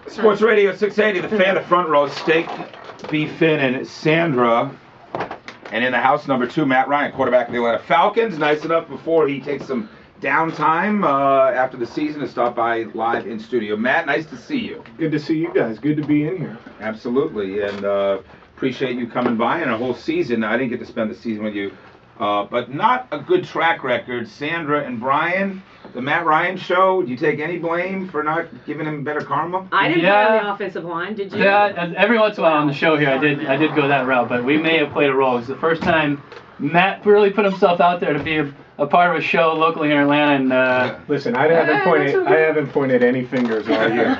Sports Radio 680, the fan, the front row, Steak, B. Finn, and Sandra. And in the house, number 2, Matt Ryan, quarterback of the Atlanta Falcons. Nice enough before he takes some downtime after the season to stop by live in studio. Matt, nice to see you. Good to see you guys. Good to be in here. Absolutely. And appreciate you coming by. And a whole season. I didn't get to spend the season with you. But not a good track record. Sandra and Brian, the Matt Ryan show, do you take any blame for not giving him better karma? I didn't play on the offensive line, did you? Yeah, every once in a while on the show here, I did go that route, but we may have played a role. It was the first time Matt really put himself out there to be a part of a show locally here in Atlanta. And listen, I haven't pointed any fingers all year.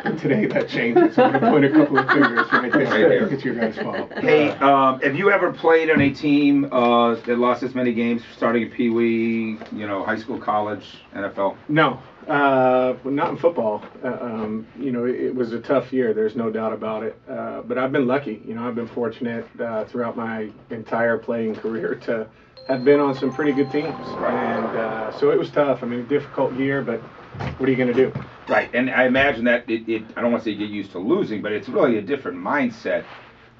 And today that changes. I'm going to point a couple of fingers right there. It's your guys' fault. Hey, have you ever played on a team that lost this many games, starting at Pee Wee, high school, college, NFL? No, not in football. It was a tough year. There's no doubt about it. But I've been lucky. I've been fortunate throughout my entire playing career to have been on some pretty good teams. And so it was tough. I mean, a difficult year, but what are you going to do? Right, and I imagine that I don't want to say get used to losing, but it's really a different mindset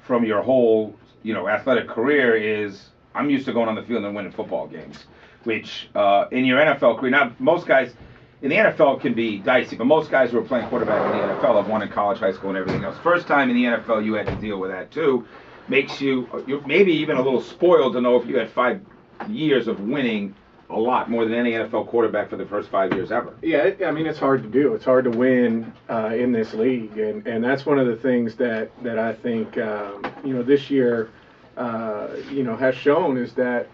from your whole, athletic career is, I'm used to going on the field and winning football games, which in your NFL career, now most guys in the NFL can be dicey, but most guys who are playing quarterback in the NFL have won in college, high school, and everything else. First time in the NFL you had to deal with that too, makes you're maybe even a little spoiled to know if you had 5 years of winning a lot more than any NFL quarterback for the first 5 years ever. Yeah, I mean, it's hard to do. It's hard to win in this league, and that's one of the things that I think this year has shown is that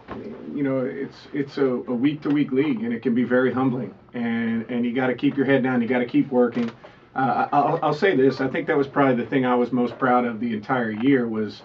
it's a week-to-week league, and it can be very humbling, and you got to keep your head down. You got to keep working. I'll say this: I think that was probably the thing I was most proud of the entire year was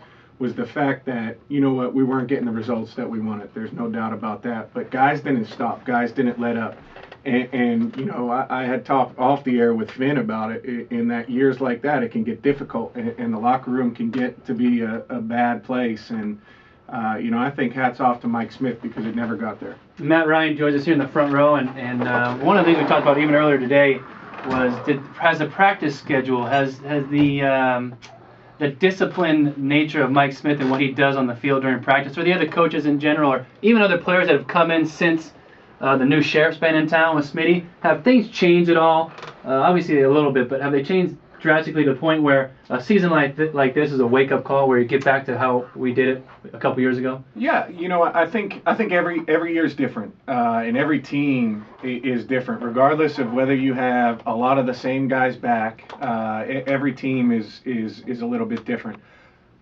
the fact that, we weren't getting the results that we wanted. There's no doubt about that. But guys didn't stop. Guys didn't let up. And I had talked off the air with Finn about it, in that years like that, it can get difficult. And the locker room can get to be a bad place. And, I think hats off to Mike Smith because it never got there. Matt Ryan joins us here in the front row. And one of the things we talked about even earlier today was, has the practice schedule, has the disciplined nature of Mike Smith and what he does on the field during practice, or the other coaches in general, or even other players that have come in since the new sheriff's been in town with Smitty, have things changed at all? Obviously a little bit, but have they changed drastically to the point where a season like this is a wake-up call where you get back to how we did it a couple years ago? Yeah, I think every year is different, and every team is different, regardless of whether you have a lot of the same guys back. Every team is a little bit different.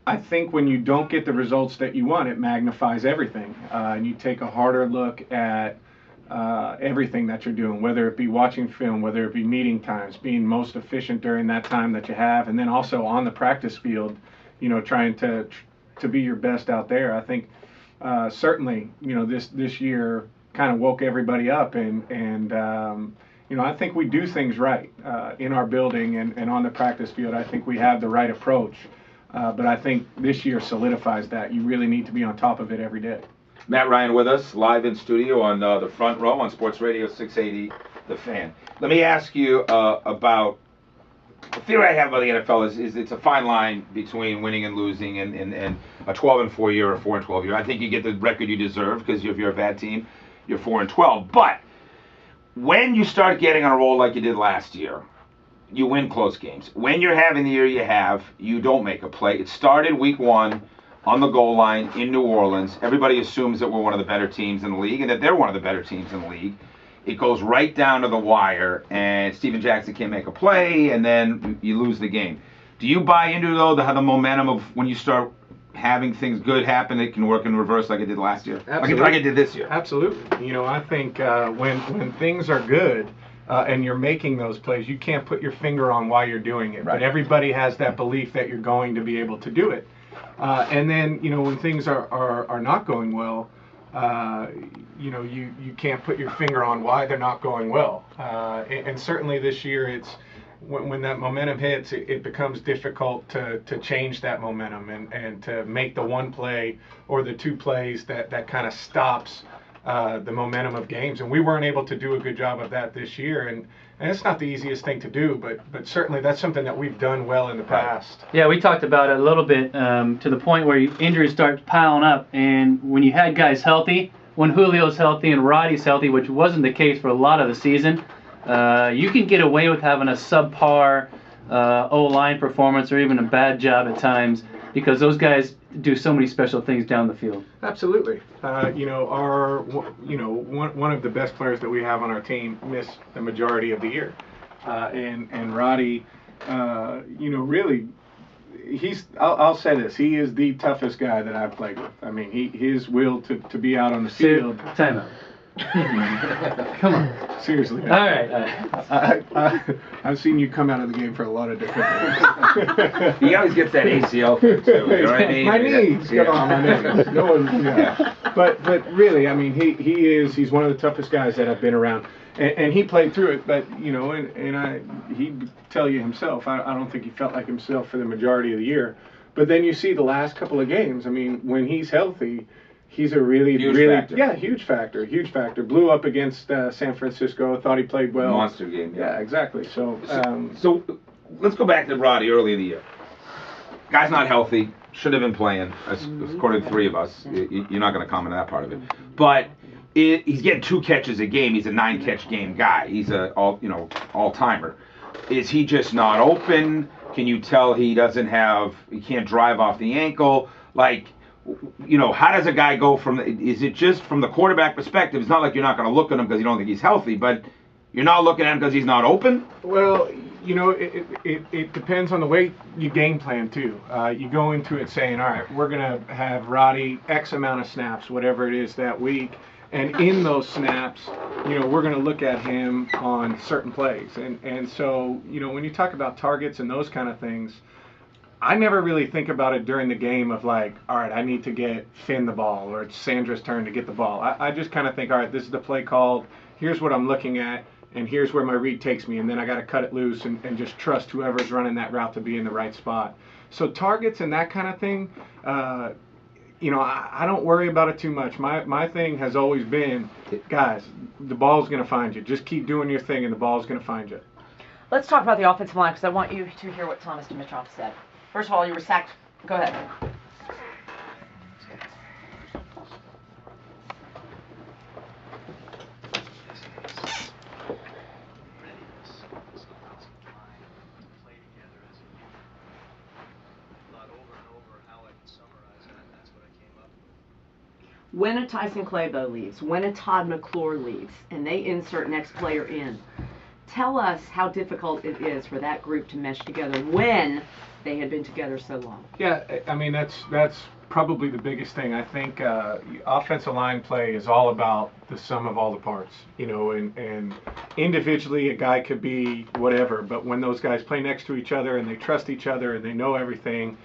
I think when you don't get the results that you want, it magnifies everything, and you take a harder look at everything that you're doing, whether it be watching film, whether it be meeting times, being most efficient during that time that you have, and then also on the practice field, trying to be your best out there. I think certainly, this year kind of woke everybody up, and I think we do things right in our building and on the practice field. I think we have the right approach, but I think this year solidifies that. You really need to be on top of it every day. Matt Ryan with us, live in studio on the front row on Sports Radio 680, The Fan. Let me ask you about the theory I have about the NFL is it's a fine line between winning and losing, and a 12-4 year or a 4-12 year. I think you get the record you deserve because if you're a bad team, you're 4-12. But when you start getting on a roll like you did last year, you win close games. When you're having the year you have, you don't make a play. It started week 1. On the goal line in New Orleans. Everybody assumes that we're one of the better teams in the league and that they're one of the better teams in the league. It goes right down to the wire, and Steven Jackson can't make a play, and then you lose the game. Do you buy into, though, the momentum of when you start having things good happen, it can work in reverse like it did last year? Absolutely. Like it did this year? Absolutely. I think when things are good, and you're making those plays, you can't put your finger on why you're doing it. Right. But everybody has that belief that you're going to be able to do it. And then, when things are not going well, you can't put your finger on why they're not going well. And certainly this year, it's when that momentum hits, it becomes difficult to change that momentum and to make the one play or the two plays that kind of stops the momentum of games, and we weren't able to do a good job of that this year. And it's not the easiest thing to do, but certainly that's something that we've done well in the past. Yeah, we talked about it a little bit to the point where injuries start piling up, and when you had guys healthy, when Julio's healthy and Roddy's healthy, which wasn't the case for a lot of the season, you can get away with having a subpar O-line performance or even a bad job at times because those guys do so many special things down the field. Absolutely. One of the best players that we have on our team missed the majority of the year, and Roddy, really, I'll say this: he is the toughest guy that I've played with. I mean, his will to be out on the field. Time out. Come on. Seriously. All right. I've seen you come out of the game for a lot of different things. He always gets that ACL thing too. You know what I mean? My knees. Yeah. On my knees. No one. Yeah. But really, I mean, he's one of the toughest guys that I've been around, and he played through it. But he'd tell you himself. I don't think he felt like himself for the majority of the year. But then you see the last couple of games. I mean, when he's healthy, he's a really factor. Yeah, huge factor. Blew up against San Francisco. Thought he played well. Monster game. Yeah, exactly. So let's go back to Roddy early in the year. Guy's not healthy. Should have been playing. According to three of us, you're not going to comment on that part of it. But he's getting 2 catches a game. He's a 9-catch game guy. He's a all-timer. Is he just not open? Can you tell he can't drive off the ankle? Like, how does a guy go from? Is it just from the quarterback perspective? It's not like you're not going to look at him because you don't think he's healthy, but you're not looking at him because he's not open. Well, it depends on the way you game plan too. You go into it saying, all right, we're going to have Roddy X amount of snaps, whatever it is that week, and in those snaps, we're going to look at him on certain plays, and so when you talk about targets and those kind of things. I never really think about it during the game of like, all right, I need to get Finn the ball or it's Sandra's turn to get the ball. I just kind of think, all right, this is the play called. Here's what I'm looking at, and here's where my read takes me, and then I got to cut it loose and just trust whoever's running that route to be in the right spot. So targets and that kind of thing, I don't worry about it too much. My thing has always been, guys, the ball's going to find you. Just keep doing your thing, and the ball's going to find you. Let's talk about the offensive line because I want you to hear what Thomas Dimitroff said. First of all, you were sacked. Go ahead. When a Tyson Clabo leaves, when a Todd McClure leaves, and they insert next player in, tell us how difficult it is for that group to mesh together when they had been together so long. Yeah, I mean, that's probably the biggest thing. I think offensive line play is all about the sum of all the parts, and individually a guy could be whatever, but when those guys play next to each other and they trust each other and they know everything,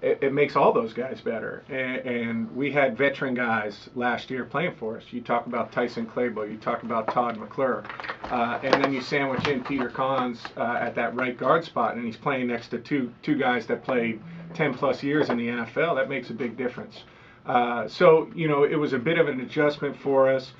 it makes all those guys better. And we had veteran guys last year playing for us. You talk about Tyson Clabo, you talk about Todd McClure, and then you sandwich in Peter Collins at that right guard spot, and he's playing next to two guys that played 10 plus years in the NFL. That makes a big difference. So it was a bit of an adjustment for us.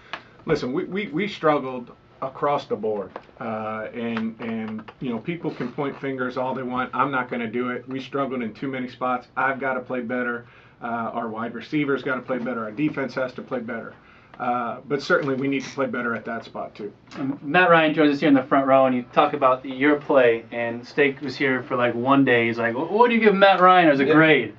Listen, we struggled across the board, and people can point fingers all they want. I'm not going to do it. We struggled in too many spots. I've got to play better. Our wide receivers got to play better. Our defense has to play better. But certainly we need to play better at that spot too. Matt Ryan joins us here in the front row, and you talk about your play. And Steak was here for like one day. He's like, "What do you give Matt Ryan as a grade?"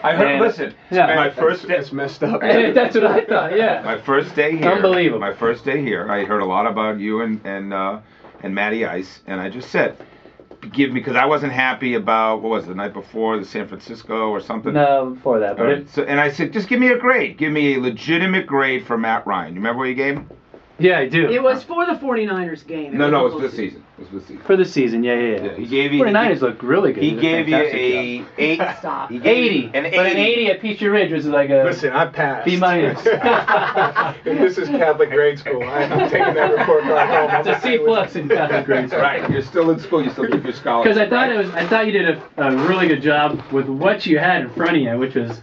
I heard. Listen, my first day. It's messed up. That's what I thought. Yeah. My first day here. Unbelievable. My first day here, I heard a lot about you and Matty Ice, and I just said, give me, because I wasn't happy about, what was it, the night before, the San Francisco or something? No, before that. But right. And I said, just give me a grade. Give me a legitimate grade for Matt Ryan. You remember what you gave him? Yeah, I do. It was for the 49ers game. No, it was this season. For the season, yeah. He gave you. 49ers look really good. He gave you a 8. Stop. He gave 80. But an 80 at Peachtree Ridge was like a Listen, I passed. B-. This is Catholic grade school. I'm taking that report card home. It's a C+ in Catholic grade school. Right, you're still in school. You still keep your scholarship. Because I thought you did a really good job with what you had in front of you, which was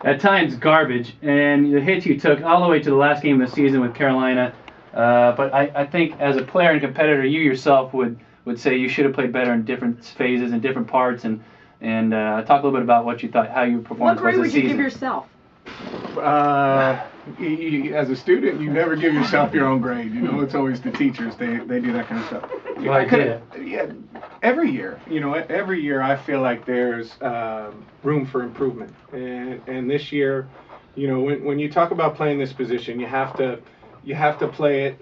at times garbage, and the hits you took all the way to the last game of the season with Carolina. But I think as a player and competitor, you yourself would say you should have played better in different phases and different parts, and talk a little bit about what you thought, how you performed. What grade would you give yourself? As a student, you never give yourself your own grade. You know, it's always the teachers. They do that kind of stuff. Well, every year, every year I feel like there's room for improvement. And this year, when you talk about playing this position, you have to play it.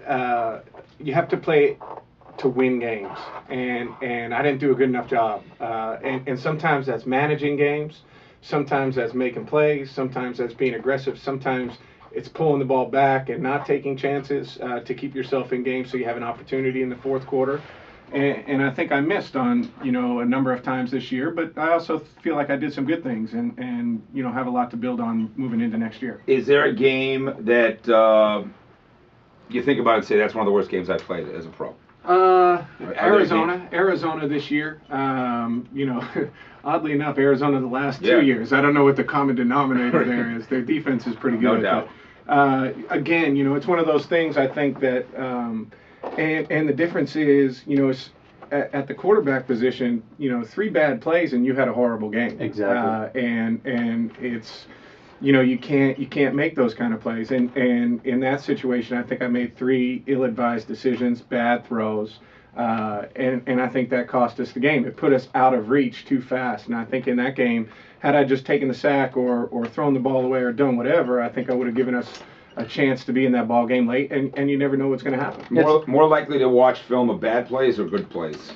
You have to play it to win games. And I didn't do a good enough job. And sometimes that's managing games. Sometimes that's making plays. Sometimes that's being aggressive. Sometimes it's pulling the ball back and not taking chances to keep yourself in games so you have an opportunity in the fourth quarter. And I think I missed on, a number of times this year, but I also feel like I did some good things and have a lot to build on moving into next year. Is there a game that you think about and say that's one of the worst games I've played as a pro? Arizona this year. Oddly enough, Arizona the last 2 years. I don't know what the common denominator there is. Their defense is pretty good. No doubt. But, again, it's one of those things I think that, and the difference is, it's at the quarterback position, 3 bad plays and you had a horrible game. Exactly. And it's, you can't make those kind of plays. And in that situation, I think I made 3 ill-advised decisions, bad throws. And I think that cost us the game. It put us out of reach too fast. And I think in that game, had I just taken the sack or thrown the ball away or done whatever, I think I would have given us a chance to be in that ball game late. And you never know what's going to happen. More likely to watch film of bad plays or good plays?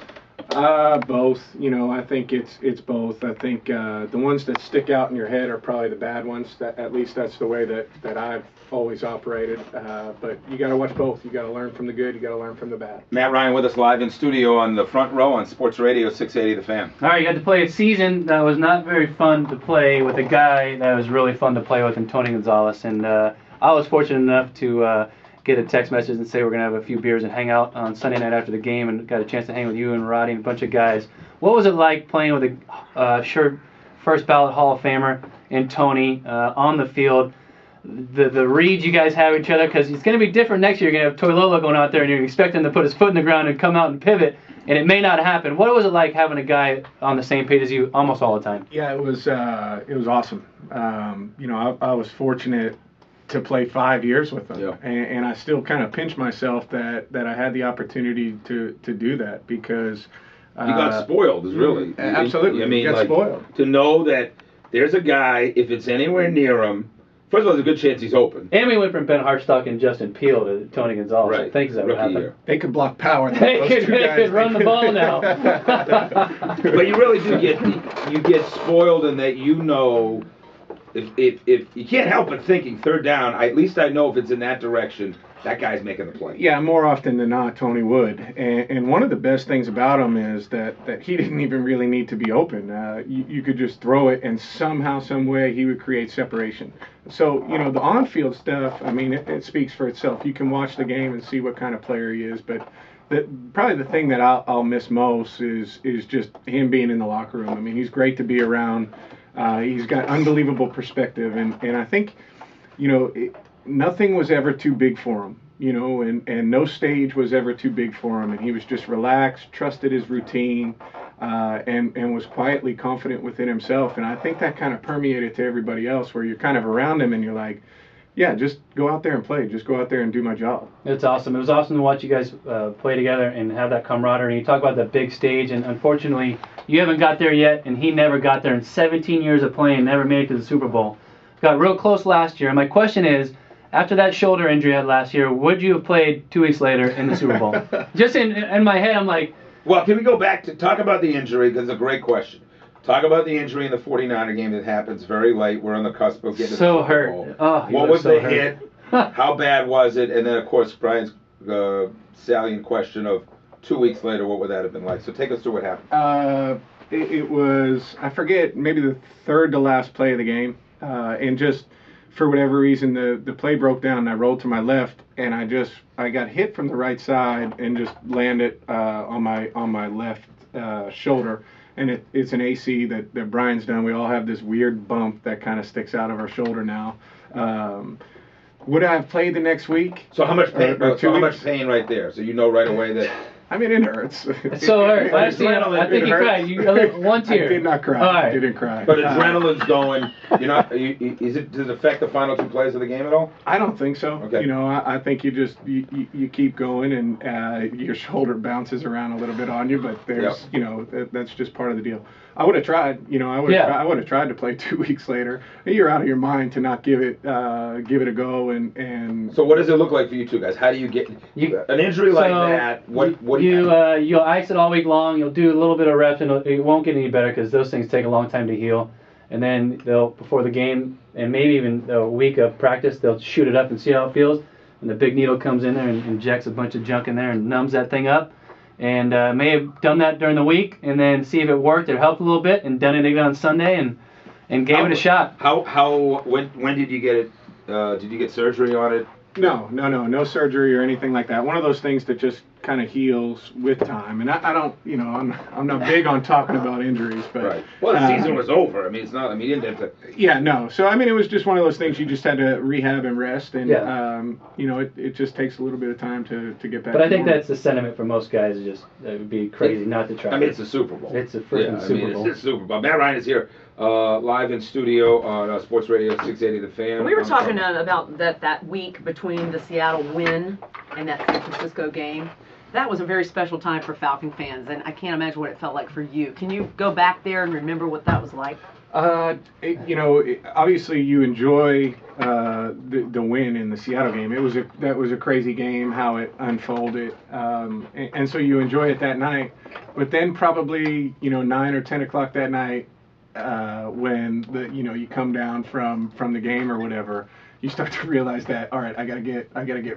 Both. I think it's both. I think the ones that stick out in your head are probably the bad ones. At least that's the way that I've always operated. But you got to watch both. You got to learn from the good. You got to learn from the bad. Matt Ryan with us live in studio on the front row on Sports Radio 680 The Fan. All right, you got to play a season that was not very fun to play with a guy that was really fun to play with in Tony Gonzalez. And I was fortunate enough to get a text message and say we're going to have a few beers and hang out on Sunday night after the game, and got a chance to hang with you and Roddy and a bunch of guys. What was it like playing with a first ballot Hall of Famer and Tony on the field? The reads you guys have each other, because it's going to be different next year. You're going to have Toilolo going out there and you're expecting him to put his foot in the ground and come out and pivot, and it may not happen. What was it like having a guy on the same page as you almost all the time? Yeah, it was awesome. I was fortunate to play 5 years with them, and I still kind of pinch myself that I had the opportunity to do that, because you got spoiled, is really. Absolutely. I mean, you got spoiled. To know that there's a guy, if it's anywhere near him, first of all, there's a good chance he's open. And we went from Ben Hartstock and Justin Peel to Tony Gonzalez. Right. I think that would happen. They could block power. They could run the ball now. But you really do get spoiled in that if you can't help but thinking third down, at least I know if it's in that direction, that guy's making the play. Yeah, more often than not, Tony would. And one of the best things about him is that he didn't even really need to be open. You could just throw it, and somehow, some way, he would create separation. So, the on-field stuff, I mean, it speaks for itself. You can watch the game and see what kind of player he is, but probably the thing that I'll miss most is just him being in the locker room. I mean, he's great to be around. He's got unbelievable perspective, and I think, nothing was ever too big for him, and no stage was ever too big for him, and he was just relaxed, trusted his routine, and was quietly confident within himself. And I think that kind of permeated to everybody else, where you're kind of around him and you're like, yeah, just go out there and play. Just go out there and do my job. It's awesome. It was awesome to watch you guys play together and have that camaraderie. You talk about the big stage, and unfortunately, you haven't got there yet, and he never got there in 17 years of playing, never made it to the Super Bowl. Got real close last year. And my question is, after that shoulder injury I had last year, would you have played 2 weeks later in the Super Bowl? Just in my head, I'm like... Well, can we go back to talk about the injury? Because it's a great question. Talk about the injury in the 49er game that happens very late. We're on the cusp of getting so to the Super Bowl. Hurt. Oh, what was the hit? How bad was it? And then, of course, Brian's salient question of 2 weeks later, what would that have been like? So take us through what happened. It was, I forget, maybe the third to last play of the game. And just for whatever reason, the play broke down, and I rolled to my left, and I got hit from the right side and just landed on my left shoulder. and it's an AC that Brian's done. We all have this weird bump that kind of sticks out of our shoulder now. Would I have played the next week? So how much pain? Or 2 So how much weeks? pain right there? So you know right away that. I mean, it hurts. It's so hurt. I think you cried. You one tear. I did not cry. All right. I didn't cry. But adrenaline's going. You're not. Does it affect the final 2 plays of the game at all? I don't think so. Okay. You know, I think you just you keep going, and your shoulder bounces around a little bit on you, but there's you know that's just part of the deal. I would have tried. You know, I would have tried to play 2 weeks later. You're out of your mind to not give it a go and. So what does it look like for you two guys? How do you get an injury like that? What do you'll ice it all week long. You'll do a little bit of reps, and it won't get any better because those things take a long time to heal. And then they'll before the game and maybe even a week of practice, they'll shoot it up and see how it feels. And the big needle comes in there and injects a bunch of junk in there and numbs that thing up. And may have done that during the week and then see if it worked or helped a little bit and done it again on Sunday and gave it a shot. When did you get it? Did you get surgery on it? No surgery or anything like that. One of those things that just kind of heals with time. And I don't, you know, I'm not big on talking about injuries, but right. Well, the season was over. I mean, it's not. I mean, you didn't have to. Yeah, no. So I mean, it was just one of those things you just had to rehab and rest, and you know, it just takes a little bit of time to get back. But I think that's the sentiment for most guys. It would be crazy not to try. I mean, it's a Super Bowl. It's a freaking Super Bowl. It's a Super Bowl. Matt Ryan is here, live in studio on Sports Radio 680 The Fan. We were talking about that week between the Seattle win and that San Francisco game. That was a very special time for Falcon fans, and I can't imagine what it felt like for you. Can you go back there and remember what that was like? You know, obviously you enjoy the win in the Seattle game. That was a crazy game how it unfolded, and so you enjoy it that night. But then probably 9 or 10 o'clock that night, when you come down from the game or whatever, you start to realize that, all right, I gotta get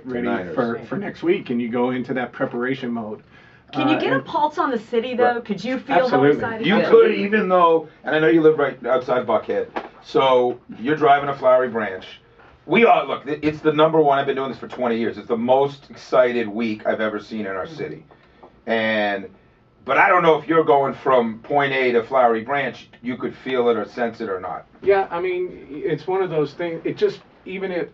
ready for next week, and you go into that preparation mode. Can you get a pulse on the city though? Right. Could you feel how excited you could, even though, and I know you live right outside Buckhead, so you're driving to Flowery Branch. We are, look, it's the number one. I've been doing this for 20 years. It's the most excited week I've ever seen in our city, but I don't know if you're going from point A to Flowery Branch, you could feel it or sense it or not. Yeah, I mean, it's one of those things. It just, even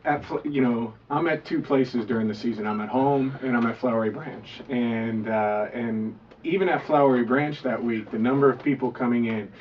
I'm at 2 places during the season. I'm at home and I'm at Flowery Branch. And even at Flowery Branch that week, the number of people coming in,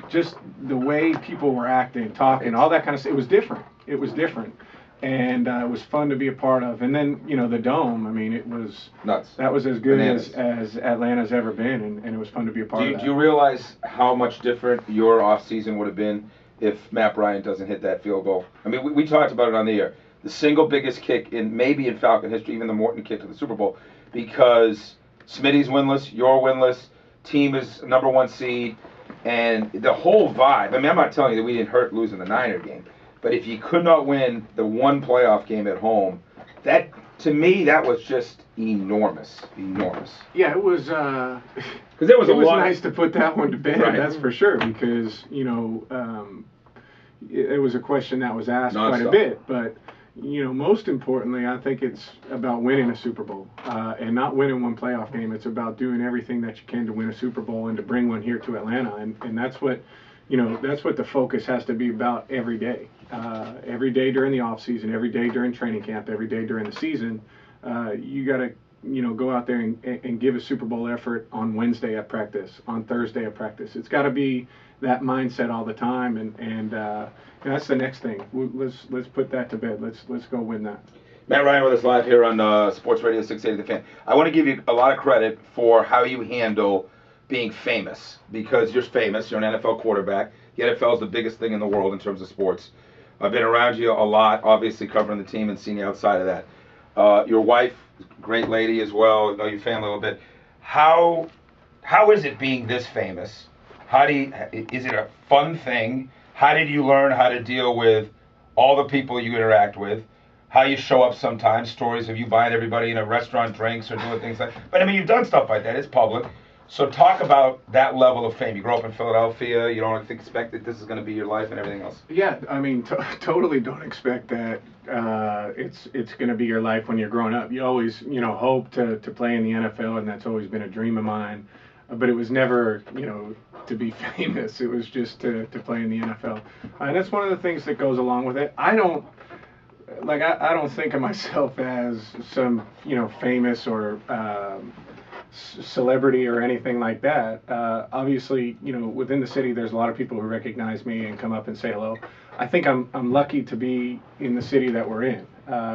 just the way people were acting, talking, all that kind of stuff, it was different. It was different. And it was fun to be a part of. And then, the Dome, I mean, it was nuts. That was as good as Atlanta's ever been, and it was fun to be a part of that. Do you realize how much different your offseason would have been if Matt Ryan doesn't hit that field goal? I mean, we talked about it on the air. The single biggest kick maybe in Falcon history, even the Morton kick to the Super Bowl, because Smitty's winless, you're winless, team is number 1 seed, and the whole vibe. I mean, I'm not telling you that we didn't hurt losing the Niner game. But if you could not win the one playoff game at home, that, to me, that was just enormous. Yeah, it was. Because there was it was nice to put that one to bed. Right. That's for sure. Because it was a question that was asked quite a bit. But most importantly, I think it's about winning a Super Bowl and not winning one playoff game. It's about doing everything that you can to win a Super Bowl and to bring one here to Atlanta. And that's what. That's what the focus has to be about every day. Every day during the off season, every day during training camp, every day during the season, you got to, go out there and give a Super Bowl effort on Wednesday at practice, on Thursday at practice. It's got to be that mindset all the time, and that's the next thing. Let's put that to bed. Let's go win that. Matt Ryan with us live here on Sports Radio 680 The Fan. I want to give you a lot of credit for how you handle being famous, because you're famous. You're an NFL quarterback. The NFL is the biggest thing in the world in terms of sports. I've been around you a lot, obviously covering the team and seeing you outside of that. Your wife, great lady as well. I know your family a little bit. How is it being this famous? Is it a fun thing? How did you learn how to deal with all the people you interact with? How you show up sometimes, stories of you buying everybody in a restaurant drinks or doing things like that. But I mean, you've done stuff like that. It's public. So talk about that level of fame. You grew up in Philadelphia. You don't expect that this is going to be your life and everything else. Yeah, I mean, totally don't expect that it's going to be your life when you're growing up. You always, hope to play in the NFL, and that's always been a dream of mine. but it was never, to be famous. It was just to play in the NFL. And that's one of the things that goes along with it. I don't think of myself as some, famous or celebrity or anything like that. Obviously, within the city, there's a lot of people who recognize me and come up and say hello. I think I'm lucky to be in the city that we're in,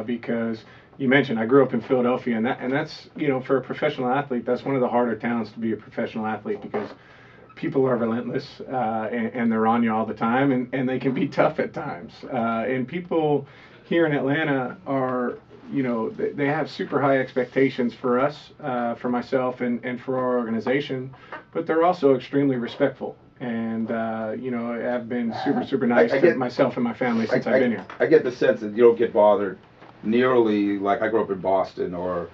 because you mentioned I grew up in Philadelphia, and that's for a professional athlete, that's one of the harder towns to be a professional athlete, because people are relentless, and they're on you all the time, and they can be tough at times. And people here in Atlanta are, they have super high expectations for us, for myself and for our organization, but they're also extremely respectful. And, I've been super nice to myself and my family since I've been here. I get the sense that you don't get bothered nearly like I grew up in Boston, or,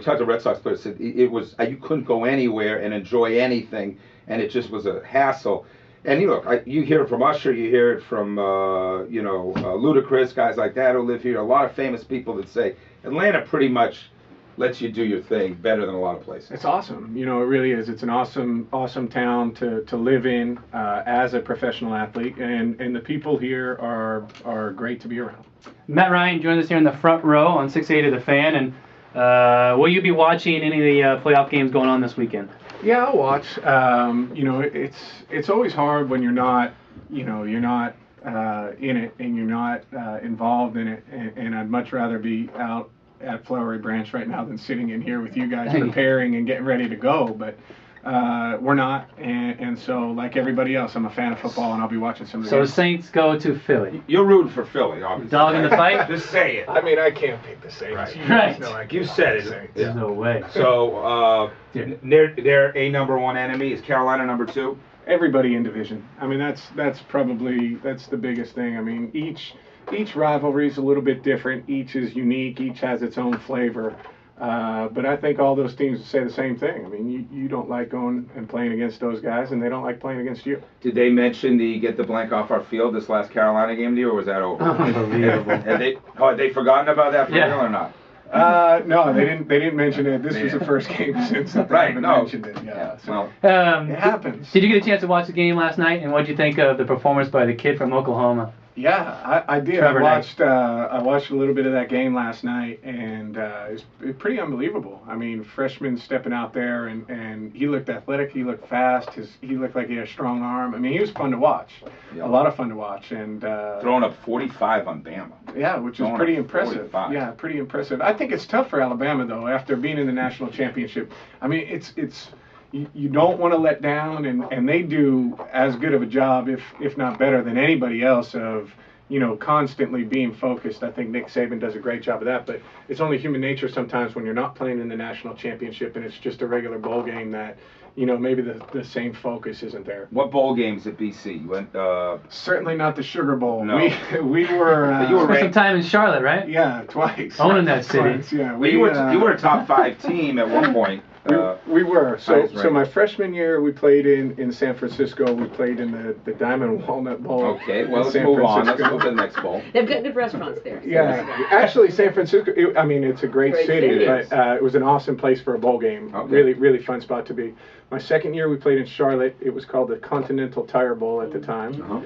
talk to Red Sox players, it was, you couldn't go anywhere and enjoy anything, and it just was a hassle. And you hear it from Usher, you hear it from, Ludacris, guys like that who live here, a lot of famous people that say Atlanta pretty much lets you do your thing better than a lot of places. It's awesome. It really is. It's an awesome town to live in as a professional athlete, and the people here are great to be around. Matt Ryan joins us here in the front row on 680 The Fan, and will you be watching any of the playoff games going on this weekend? Yeah, I'll watch. It's always hard when you're not in it and you're not involved in it, and I'd much rather be out at Flowery Branch right now than sitting in here with you guys preparing and getting ready to go, but we're not, and so like everybody else, I'm a fan of football, and I'll be watching some of the So games. the Saints go to Philly. You're rooting for Philly, obviously. Dog in the fight? Just say it. I mean, I can't pick the Saints. Right. You guys know I can't You pick said the it. Saints. There's no way. So, they're a number one enemy. Is Carolina number two? Everybody in division. I mean, that's the biggest thing. I mean, each rivalry is a little bit different. Each is unique. Each has its own flavor. But I think all those teams say the same thing. I mean, you don't like going and playing against those guys, and they don't like playing against you. Did they mention the get the blank off our field this last Carolina game to you, or was that over? Unbelievable. Had they forgotten about that for real or not? No, they didn't mention it. This was the first game since they haven't mentioned it. Yeah, so it happens. Did you get a chance to watch the game last night, and what did you think of the performance by the kid from Oklahoma? Yeah, I did. Trevor I watched a little bit of that game last night, and it's pretty unbelievable. I mean, freshman stepping out there, and he looked athletic. He looked fast. He looked like he had a strong arm. I mean, he was fun to watch. Yep. A lot of fun to watch, and throwing up 45 on Bama. Yeah, which is pretty impressive. 45. Yeah, pretty impressive. I think it's tough for Alabama though, after being in the national championship. I mean, it's. You don't want to let down, and they do as good of a job, if not better, than anybody else of, constantly being focused. I think Nick Saban does a great job of that, but it's only human nature sometimes when you're not playing in the national championship and it's just a regular bowl game that, maybe the same focus isn't there. What bowl games at BC? You went, certainly not the Sugar Bowl. No. We were. You were some time in Charlotte, right? Yeah, twice. Owning that city. Twice, yeah. You were a top 5 team at one point. We were. So my freshman year, we played in San Francisco. We played in the Diamond Walnut Bowl. Okay, well, let's move on. Let's move to the next bowl. They've got good restaurants there. So yeah, actually, San Francisco, it's a great city, but it was an awesome place for a bowl game. Okay. Really, really fun spot to be. My second year, we played in Charlotte. It was called the Continental Tire Bowl at the time. Uh-huh.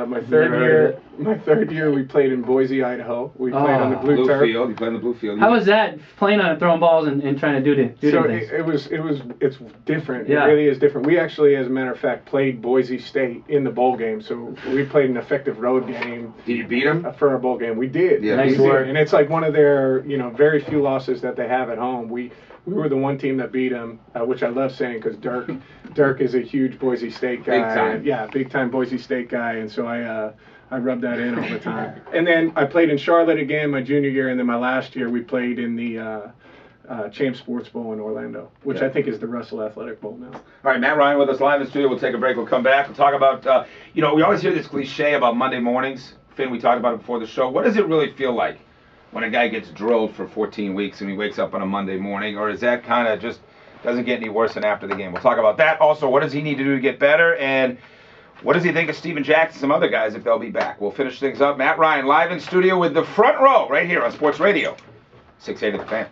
My third year, we played in Boise, Idaho. We played on the blue turf. Field. You played on the blue field. How was that, playing on it, throwing balls and trying to do things? It's different. Yeah. It really is different. We actually, as a matter of fact, played Boise State in the bowl game. So we played an effective road game. Did you beat them? For our bowl game. We did. Yeah, nice work. And it's like one of their, very few losses that they have at home. We were the one team that beat them, which I love saying because Dirk is a huge Boise State guy. Big time. Yeah, big time Boise State guy, and so I rub that in all the time. And then I played in Charlotte again my junior year, and then my last year we played in the Champs Sports Bowl in Orlando, which I think is the Russell Athletic Bowl now. All right, Matt Ryan with us live in the studio. We'll take a break. We'll come back. We'll talk about, we always hear this cliche about Monday mornings. Finn, we talked about it before the show. What does it really feel like when a guy gets drilled for 14 weeks and he wakes up on a Monday morning? Or is that kind of just doesn't get any worse than after the game? We'll talk about that. Also, what does he need to do to get better? And what does he think of Steven Jackson and some other guys if they'll be back? We'll finish things up. Matt Ryan live in studio with the front row right here on Sports Radio 680 The Fan.